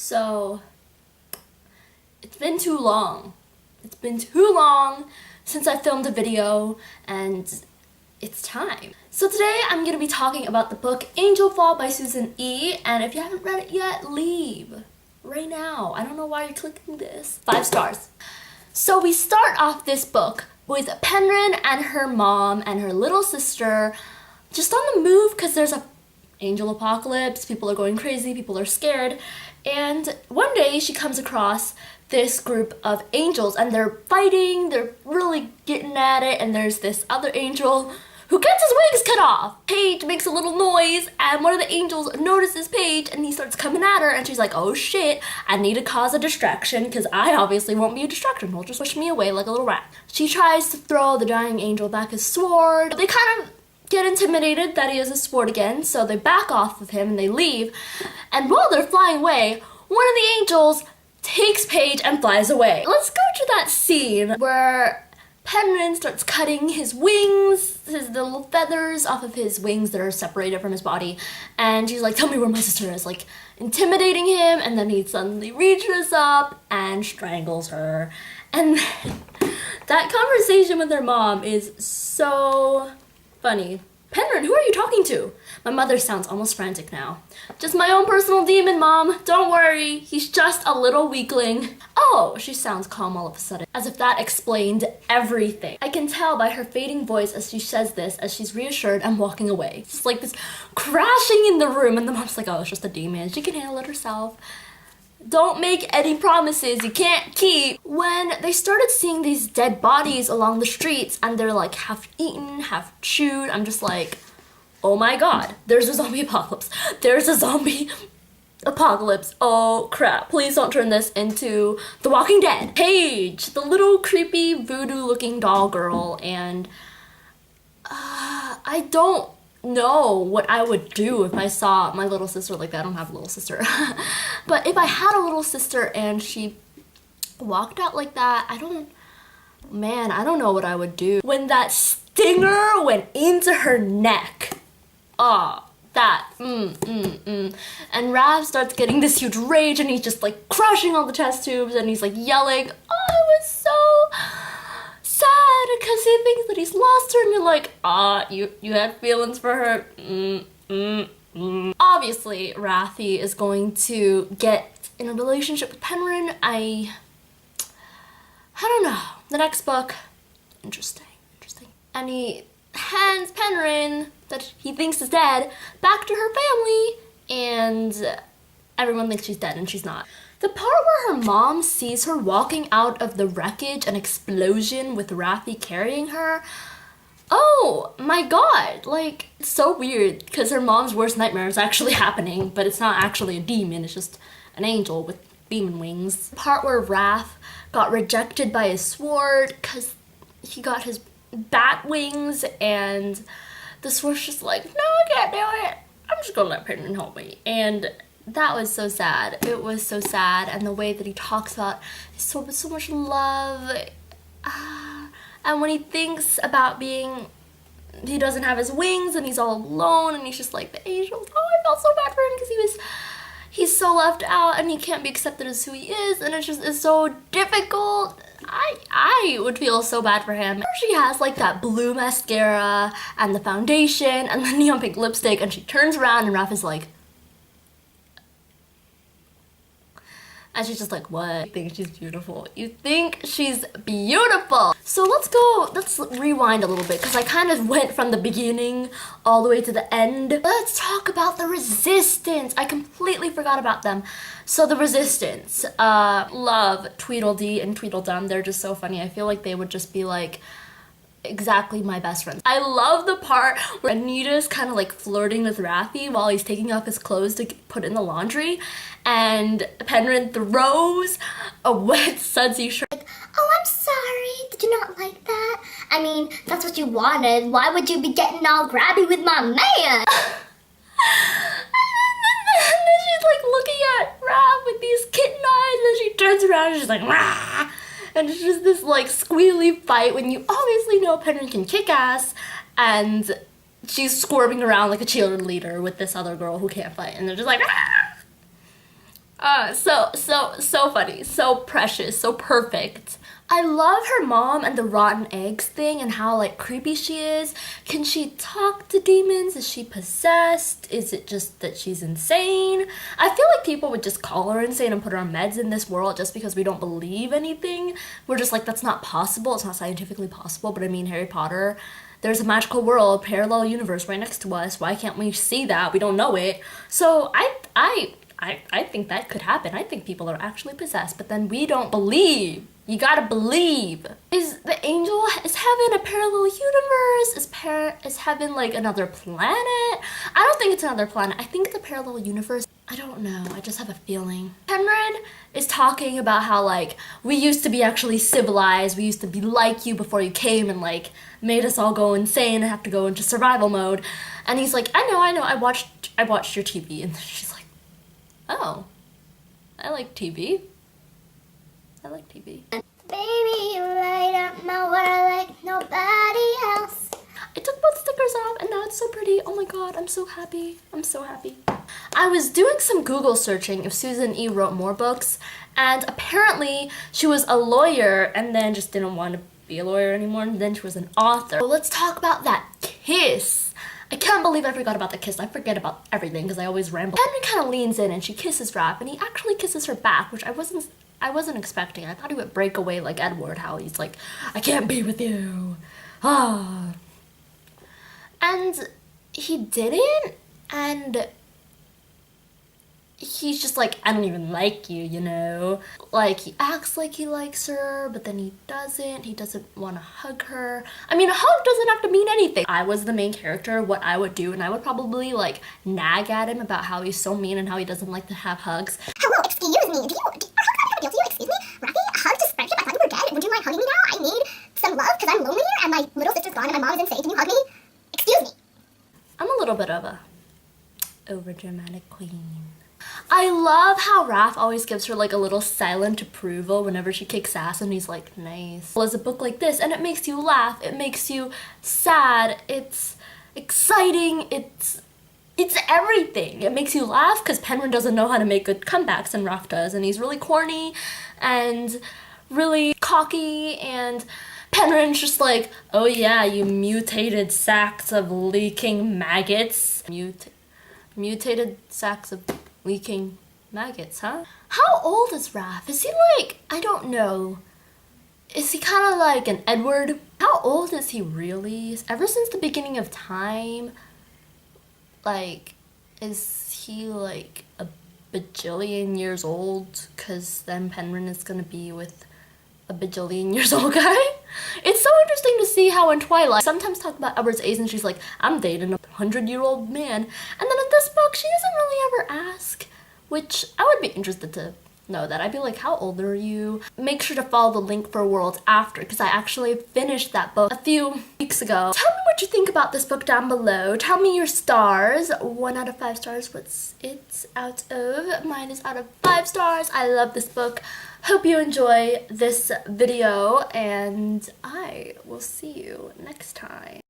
So, it's been too long. It's been too long since I filmed a video, and it's time. So today I'm going to be talking about the book Angelfall by Susan E. And if you haven't read it yet, leave right now. I don't know why you're clicking this. 5 stars. So we start off this book with Penryn and her mom and her little sister just on the move because there's a angel apocalypse. People are going crazy. People are scared. And one day she comes across this group of angels and they're fighting. They're really getting at it. And there's this other angel who gets his wings cut off. Paige makes a little noise and one of the angels notices Paige and he starts coming at her and she's like, oh shit, I need to cause a distraction because I obviously won't be a distraction. He'll just push me away like a little rat. She tries to throw the dying angel back his sword. They kind of get intimidated that he has a sword again, so they back off of him and they leave. And while they're flying away, one of the angels takes Paige and flies away. Let's go to that scene where Penryn starts cutting his wings, the little feathers off of his wings that are separated from his body, and she's like, tell me where my sister is, like intimidating him, and then he suddenly reaches up and strangles her. And that conversation with her mom is so funny. Penryn, who are you talking to? My mother sounds almost frantic now. Just my own personal demon, Mom. Don't worry. He's just a little weakling. Oh, she sounds calm all of a sudden, as if that explained everything. I can tell by her fading voice as she says this, as she's reassured and walking away. It's just like this crashing in the room, and the mom's like, oh, it's just a demon. She can handle it herself. Don't make any promises you can't keep. When they started seeing these dead bodies along the streets and they're like half eaten, half chewed, I'm just like, oh my god, there's a zombie apocalypse. There's a zombie apocalypse. Oh crap, please don't turn this into The Walking Dead. Paige, the little creepy voodoo looking doll girl, and I don't know what I would do if I saw my little sister like that. I don't have a little sister. But if I had a little sister and she walked out like that, I don't know what I would do. When that stinger went into her neck, and Rav starts getting this huge rage and he's just like crushing all the test tubes and he's like yelling, oh, it was so sad because he thinks that he's lost her, and you're like, you had feelings for her. Obviously, Rathi is going to get in a relationship with Penryn. I don't know. The next book, interesting. And he hands Penryn, that he thinks is dead, back to her family, and everyone thinks she's dead and she's not. The part where her mom sees her walking out of the wreckage and explosion with Rathi carrying her, oh my god, like, it's so weird because her mom's worst nightmare is actually happening, but it's not actually a demon, it's just an angel with demon wings. The part where Raph got rejected by his sword because he got his bat wings and the sword's just like, no, I can't do it. I'm just gonna let Penryn help me. And that was so sad. It was so sad, and the way that he talks about so much love. And when he thinks about he doesn't have his wings and he's all alone and he's just like the angels. Oh, I felt so bad for him because he's so left out and he can't be accepted as who he is, and it's so difficult. I would feel so bad for him. She has like that blue mascara and the foundation and the neon pink lipstick, and she turns around and Raph is like, and she's just like, what? You think she's beautiful. You think she's beautiful. So let's rewind a little bit because I kind of went from the beginning all the way to the end. Let's talk about the Resistance. I completely forgot about them. So the Resistance, love Tweedledee and Tweedledum. They're just so funny. I feel like they would just be like exactly my best friends. I love the part where Anita's kind of like flirting with Rathi while he's taking off his clothes to put in the laundry, and Penryn throws a wet sudsy shirt. Like, oh, I'm sorry, did you not like that? I mean, that's what you wanted. Why would you be getting all grabby with my man? And then she's like looking at Rav with these kitten eyes, and she turns around and she's like, rah! And it's just this like squealy fight when you obviously know Penryn can kick ass, and she's squirming around like a cheerleader with this other girl who can't fight, and they're just like, ah! So funny, so precious, so perfect. I love her mom and the rotten eggs thing and how like creepy she is. Can she talk to demons? Is she possessed? Is it just that she's insane? I feel like people would just call her insane and put her on meds in this world just because we don't believe anything. We're just like, that's not possible. It's not scientifically possible. But I mean, Harry Potter, there's a magical world, parallel universe right next to us. Why can't we see that? We don't know it. So I think that could happen. I think people are actually possessed, but then we don't believe. You gotta believe. Is heaven a parallel universe? Is heaven like another planet? I don't think it's another planet. I think it's a parallel universe. I don't know. I just have a feeling. Penryn is talking about how like we used to be actually civilized. We used to be like you before you came and like made us all go insane and have to go into survival mode. And he's like, I know. I watched your TV. And she's like, oh, I like TV. I like TV. Baby, you light up my world like nobody else. I took both stickers off and now it's so pretty. Oh my god, I'm so happy. I'm so happy. I was doing some Google searching if Susan E. wrote more books, and apparently she was a lawyer and then just didn't want to be a lawyer anymore, and then she was an author. So let's talk about that kiss. I can't believe I forgot about the kiss. I forget about everything because I always ramble. Henry kind of leans in and she kisses Raph, and he actually kisses her back, which I wasn't expecting. I thought he would break away like Edward, how he's like, I can't be with you. Ah. And he didn't, and he's just like, I don't even like you, you know? Like, he acts like he likes her, but then he doesn't. He doesn't want to hug her. I mean, a hug doesn't have to mean anything. I was the main character, what I would do, and I would probably like nag at him about how he's so mean and how he doesn't like to have hugs. Hello, excuse me. Do you excuse me? Rafi, a hug to friendship? I thought you were dead. Would you mind hugging me now? I need some love because I'm lonely here and my little sister's gone and my mom is insane. Can you hug me? Excuse me. I'm a little bit of a overdramatic queen. I love how Raph always gives her like a little silent approval whenever she kicks ass, and he's like, nice. Well, it's a book like this, and it makes you laugh, it makes you sad, it's exciting, it's everything. It makes you laugh because Penryn doesn't know how to make good comebacks, and Raph does, and he's really corny and really cocky, and Penryn's just like, oh yeah, you mutated sacks of leaking maggots. Mutated sacks of leaking maggots, huh? How old is Raph? Is he like, I don't know. Is he kind of like an Edward? How old is he really? Ever since the beginning of time, like, is he like a bajillion years old? Because then Penryn is gonna be with a bajillion years old guy. It's so interesting to see how in Twilight sometimes talk about Edward's age and she's like, I'm dating a 100-year-old man, and then in this book she doesn't really ever ask, which I would be interested to know that. I'd be like, how old are you? Make sure to follow the link for Worlds After, because I actually finished that book a few weeks ago. Tell me what you think about this book down below. Tell me your stars. 1 out of 5 stars. What's it out of? Mine is out of 5 stars. I love this book. Hope you enjoy this video, and I will see you next time.